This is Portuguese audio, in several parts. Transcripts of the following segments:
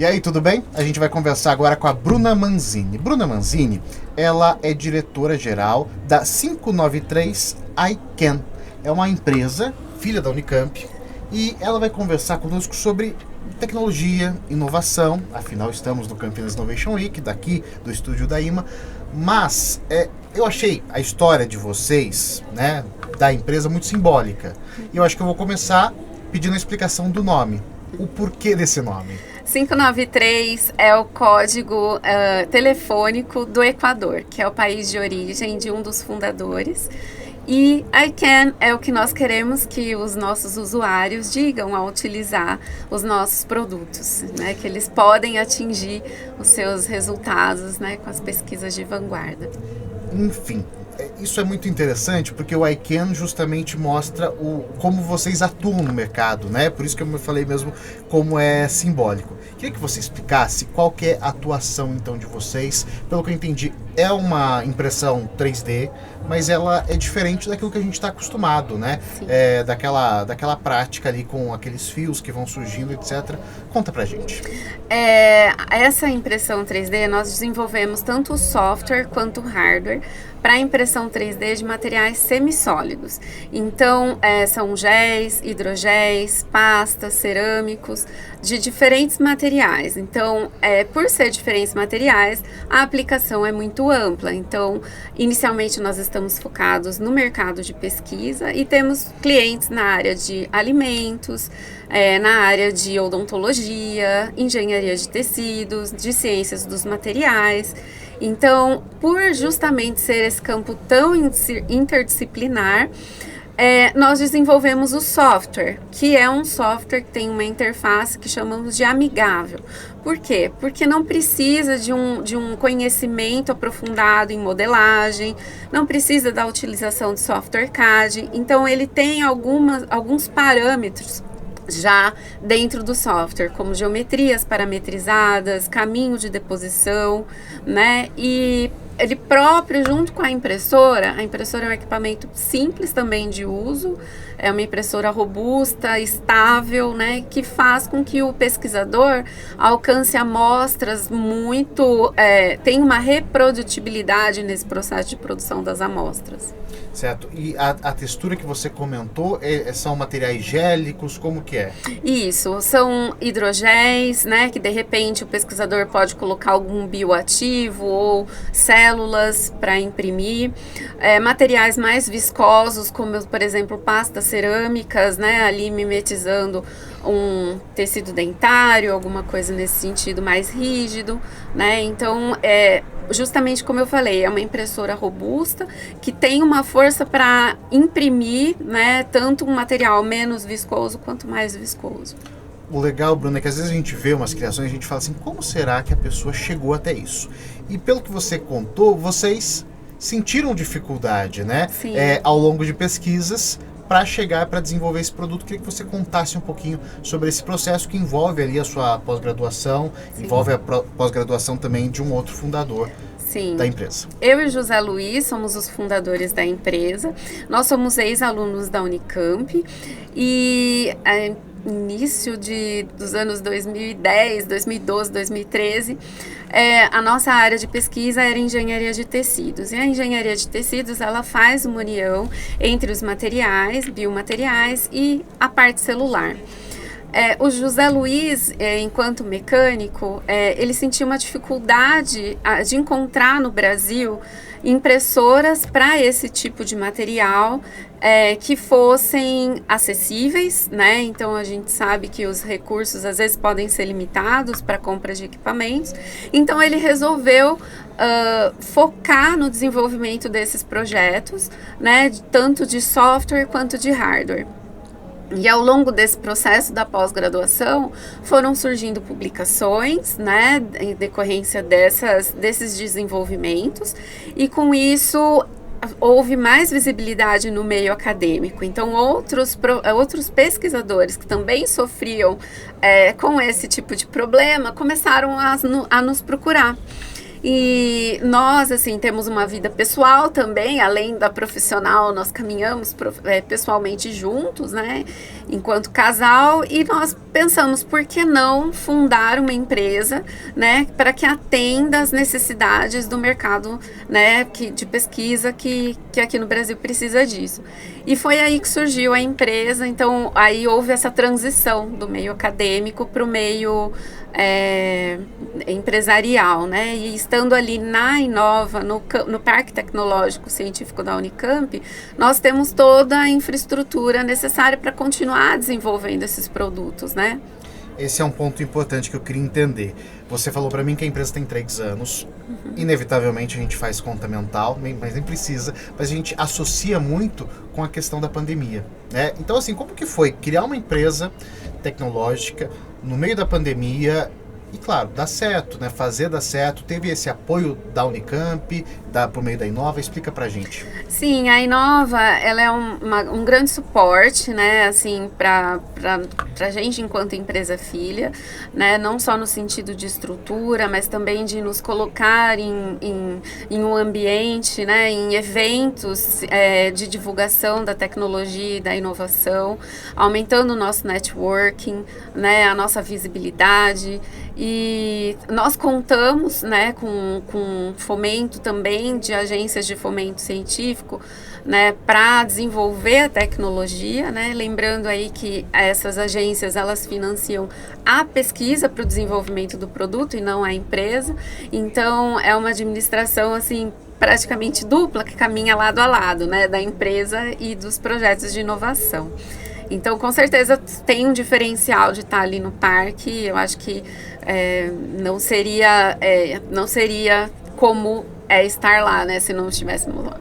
E aí, tudo bem? A gente vai conversar agora com a Bruna Manzini. Bruna Manzini, ela é diretora-geral da 593 iCan. É uma empresa, filha da Unicamp, e ela vai conversar conosco sobre tecnologia, inovação. Afinal, estamos no Campinas Innovation Week, daqui do estúdio da IMA. Mas eu achei a história de vocês, né, da empresa muito simbólica. E eu acho que eu vou começar pedindo a explicação do nome. O porquê desse nome? 593 é o código telefônico do Equador, que é o país de origem de um dos fundadores. E iCan é o que nós queremos que os nossos usuários digam ao utilizar os nossos produtos, né? Que eles podem atingir os seus resultados, né, com as pesquisas de vanguarda. Enfim, isso é muito interessante porque o iCan justamente mostra como vocês atuam no mercado, né? Por isso que eu falei mesmo como é simbólico. Queria que você explicasse qual que é a atuação então de vocês. Pelo que eu entendi, é uma impressão 3D, mas ela é diferente daquilo que a gente está acostumado, né? Daquela prática ali com aqueles fios que vão surgindo, etc. Conta pra gente. Essa impressão 3D, nós desenvolvemos tanto o software quanto o hardware para impressão 3D de materiais semissólidos. Então, são géis, hidrogéis, pastas, cerâmicos, de diferentes materiais. Então, por ser diferentes materiais, a aplicação é muito ampla. Então, inicialmente nós estamos focados no mercado de pesquisa e temos clientes na área de alimentos, na área de odontologia, engenharia de tecidos, de ciências dos materiais. Então, por justamente ser esse campo tão interdisciplinar, nós desenvolvemos o software, que é um software que tem uma interface que chamamos de amigável. Por quê? Porque não precisa de um conhecimento aprofundado em modelagem, não precisa da utilização de software CAD, então ele tem alguns parâmetros já dentro do software, como geometrias parametrizadas, caminho de deposição, né? E ele próprio, junto com a impressora é um equipamento simples também de uso, é uma impressora robusta, estável, né? Que faz com que o pesquisador alcance amostras muito, tem uma reprodutibilidade nesse processo de produção das amostras. Certo. E a textura que você comentou, são materiais gélicos, como que é? Isso, são hidrogéis, né, que de repente o pesquisador pode colocar algum bioativo ou células para imprimir. Materiais mais viscosos, como por exemplo pastas cerâmicas, né, ali mimetizando um tecido dentário, alguma coisa nesse sentido mais rígido, né? Então, justamente como eu falei, é uma impressora robusta que tem uma força para imprimir, né, tanto um material menos viscoso quanto mais viscoso. O legal, Bruno, é que às vezes a gente vê umas criações e a gente fala assim, como será que a pessoa chegou até isso? E pelo que você contou, vocês sentiram dificuldade, né? Sim. Ao longo de pesquisas, para chegar, para desenvolver esse produto. Queria que você contasse um pouquinho sobre esse processo que envolve ali a sua pós-graduação, envolve a pós-graduação também de um outro fundador. Sim. Da empresa. Eu e o José Luiz somos os fundadores da empresa. Nós somos ex-alunos da Unicamp e início dos anos 2010, 2012, 2013, a nossa área de pesquisa era engenharia de tecidos. E a engenharia de tecidos, ela faz uma união entre os materiais, biomateriais e a parte celular. O José Luiz, enquanto mecânico, ele sentiu uma dificuldade de encontrar no Brasil impressoras para esse tipo de material que fossem acessíveis, né? Então a gente sabe que os recursos às vezes podem ser limitados para compra de equipamentos. Então ele resolveu focar no desenvolvimento desses projetos, né? Tanto de software quanto de hardware. E ao longo desse processo da pós-graduação foram surgindo publicações, né, em decorrência desses desenvolvimentos, e com isso houve mais visibilidade no meio acadêmico. Então outros pesquisadores que também sofriam com esse tipo de problema começaram a nos procurar. E nós, assim, temos uma vida pessoal também, além da profissional, nós caminhamos pessoalmente juntos, né, enquanto casal, e nós pensamos, por que não fundar uma empresa, né, para que atenda às necessidades do mercado, né, de pesquisa que aqui no Brasil precisa disso. E foi aí que surgiu a empresa, então aí houve essa transição do meio acadêmico para o meio empresarial, né? E estando ali na Inova, no Parque Tecnológico Científico da Unicamp, nós temos toda a infraestrutura necessária para continuar desenvolvendo esses produtos, né? Esse é um ponto importante que eu queria entender. Você falou para mim que a empresa tem 3 anos. Inevitavelmente a gente faz conta mental, mas nem precisa. Mas a gente associa muito com a questão da pandemia, né? Então, assim, como que foi criar uma empresa tecnológica no meio da pandemia? E claro, dá certo, né? Fazer dar certo. Teve esse apoio da Unicamp, por meio da Inova. Explica pra gente. Sim, a Inova, ela é um grande suporte, né? Assim, pra gente enquanto empresa filha, né? Não só no sentido de estrutura, mas também de nos colocar em um ambiente, né? Em eventos de divulgação da tecnologia e da inovação, aumentando o nosso networking, né? A nossa visibilidade. E nós contamos, né, com fomento também de agências de fomento científico, né, para desenvolver a tecnologia, né, lembrando aí que essas agências, elas financiam a pesquisa para o desenvolvimento do produto e não a empresa. Então é uma administração assim praticamente dupla que caminha lado a lado, né, da empresa e dos projetos de inovação. Então, com certeza, tem um diferencial de estar ali no parque. Eu acho que não seria como estar lá, né, se não estivéssemos lá.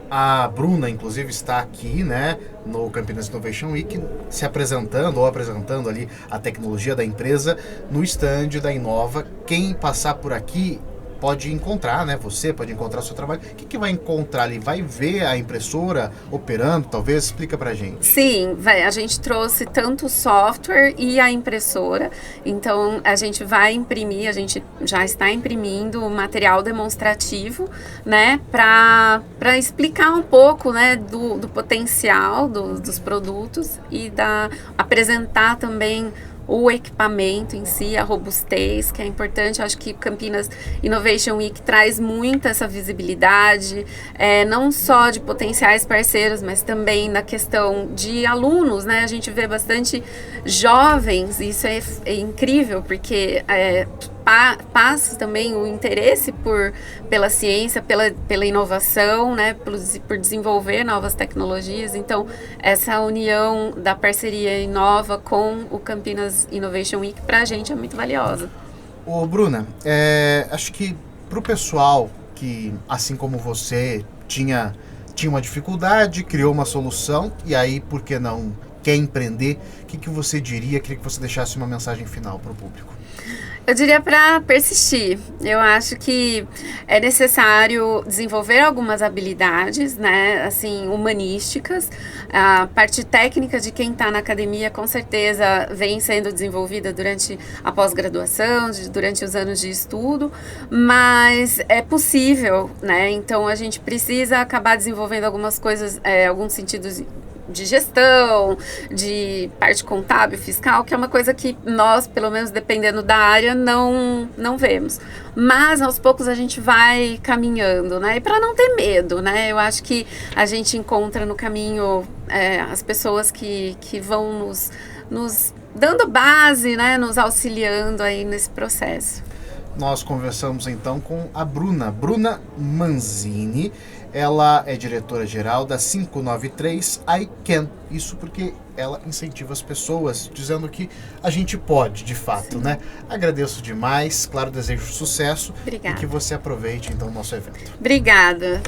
A Bruna, inclusive, está aqui, né, no Campinas Innovation Week, se apresentando ou apresentando ali a tecnologia da empresa no stand da Inova. Quem passar por aqui pode encontrar, né? Você pode encontrar o seu trabalho. O que vai encontrar ali? Vai ver a impressora operando, talvez? Explica pra gente. Sim, a gente trouxe tanto o software e a impressora. Então, a gente vai imprimir, a gente já está imprimindo material demonstrativo, né? Para explicar um pouco, né? Do potencial dos produtos e apresentar também o equipamento em si, a robustez, que é importante. Eu acho que Campinas Innovation Week traz muito essa visibilidade, não só de potenciais parceiros, mas também na questão de alunos, né? A gente vê bastante jovens, e isso é incrível, porque passa também o interesse pela ciência, pela inovação, né, por desenvolver novas tecnologias. Então, essa união da parceria Inova com o Campinas Innovation Week, para a gente é muito valiosa. Ô, Bruna, acho que para o pessoal que, assim como você, tinha uma dificuldade, criou uma solução, e aí, por que não quer empreender, o que você diria? Queria que você deixasse uma mensagem final para o público. Eu diria para persistir. Eu acho que é necessário desenvolver algumas habilidades, né, assim, humanísticas. A parte técnica de quem está na academia, com certeza, vem sendo desenvolvida durante a pós-graduação, durante os anos de estudo, mas é possível, né? Então, a gente precisa acabar desenvolvendo algumas coisas, alguns sentidos de gestão, de parte contábil, fiscal, que é uma coisa que nós, pelo menos dependendo da área, não vemos. Mas aos poucos a gente vai caminhando, né? E para não ter medo, né? Eu acho que a gente encontra no caminho as pessoas que vão nos dando base, né? Nos auxiliando aí nesse processo. Nós conversamos então com a Bruna Manzini. Ela é diretora-geral da 593 iCan. Isso porque ela incentiva as pessoas, dizendo que a gente pode, de fato, né? Agradeço demais, claro, desejo sucesso. Obrigada. E que você aproveite então o nosso evento. Obrigada.